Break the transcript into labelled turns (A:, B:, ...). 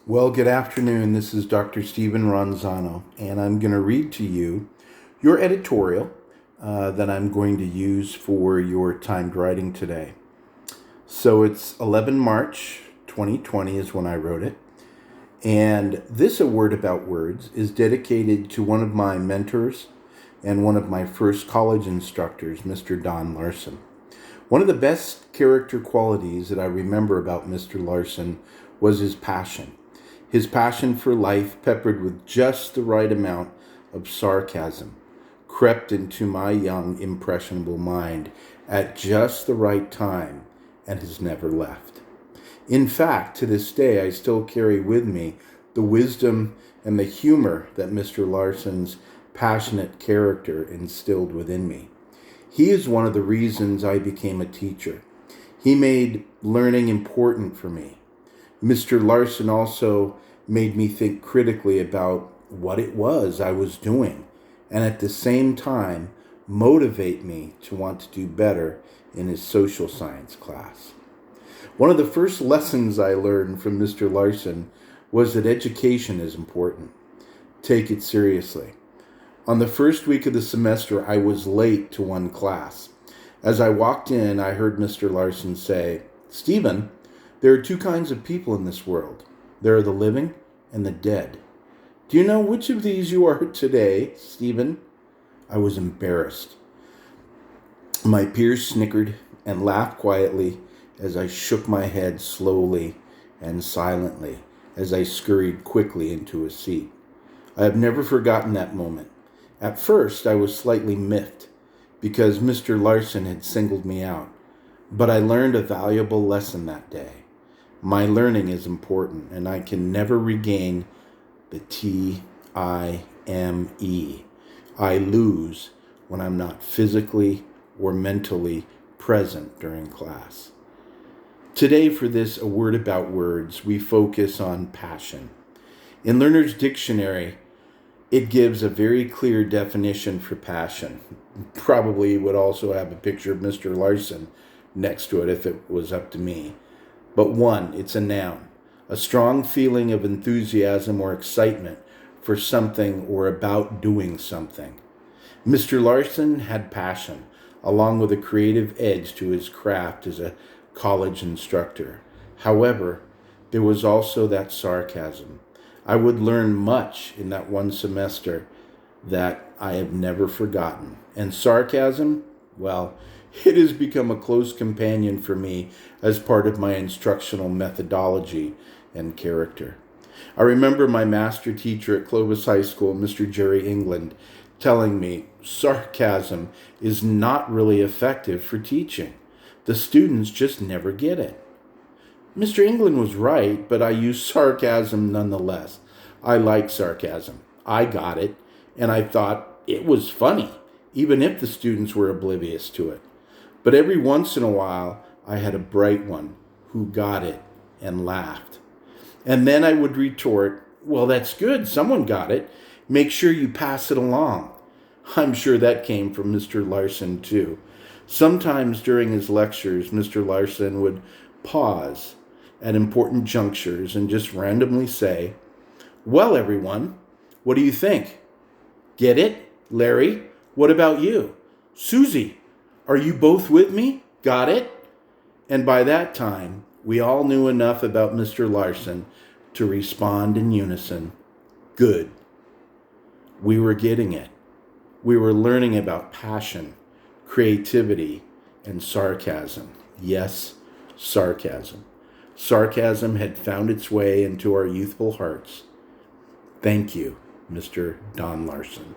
A: Well, good afternoon. This is Dr. Stephen Ronzano, and I'm going to read to you your editorial that I'm going to use for your timed writing today. So it's 11 March 2020 is when I wrote it. And this A Word About Words is dedicated to one of my mentors and one of my first college instructors, Mr. Don Larsen. One of the best character qualities that I remember about Mr. Larsen was his passion. His passion for life, peppered with just the right amount of sarcasm, crept into my young, impressionable mind at just the right time and has never left. In fact, to this day, I still carry with me the wisdom and the humor that Mr. Larsen's passionate character instilled within me. He is one of the reasons I became a teacher. He made learning important for me. Mr. Larsen also made me think critically about what it was I was doing, and at the same time motivate me to want to do better in his social science class. One of the first lessons I learned from Mr. Larsen was that education is important. Take it seriously. On the first week of the semester, I was late to one class. As I walked in, I heard Mr. Larsen say, "Stephen, there are two kinds of people in this world. There are the living and the dead. Do you know which of these you are today, Stephen?" I was embarrassed. My peers snickered and laughed quietly as I shook my head slowly and silently as I scurried quickly into a seat. I have never forgotten that moment. At first, I was slightly miffed because Mr. Larsen had singled me out, but I learned a valuable lesson that day. My learning is important, and I can never regain the time. I lose when I'm not physically or mentally present during class. Today, for this A Word About Words, we focus on passion. In Learner's Dictionary, it gives a very clear definition for passion. Probably would also have a picture of Mr. Larsen next to it if it was up to me. But one, it's a noun. A strong feeling of enthusiasm or excitement for something or about doing something. Mr. Larsen had passion, along with a creative edge to his craft as a college instructor. However, there was also that sarcasm. I would learn much in that one semester that I have never forgotten. And sarcasm, well, it has become a close companion for me as part of my instructional methodology and character. I remember my master teacher at Clovis High School, Mr. Jerry England, telling me sarcasm is not really effective for teaching. The students just never get it. Mr. England was right, but I use sarcasm nonetheless. I like sarcasm. I got it, and I thought it was funny, even if the students were oblivious to it. But every once in a while, I had a bright one who got it and laughed. And then I would retort, "Well, that's good. Someone got it. Make sure you pass it along." I'm sure that came from Mr. Larsen, too. Sometimes during his lectures, Mr. Larsen would pause at important junctures and just randomly say, "Well, everyone, what do you think? Get it? Larry, what about you? Susie, are you both with me? Got it?" And by that time, we all knew enough about Mr. Larsen to respond in unison, "Good." We were getting it. We were learning about passion, creativity, and sarcasm. Yes, sarcasm. Sarcasm had found its way into our youthful hearts. Thank you, Mr. Don Larsen.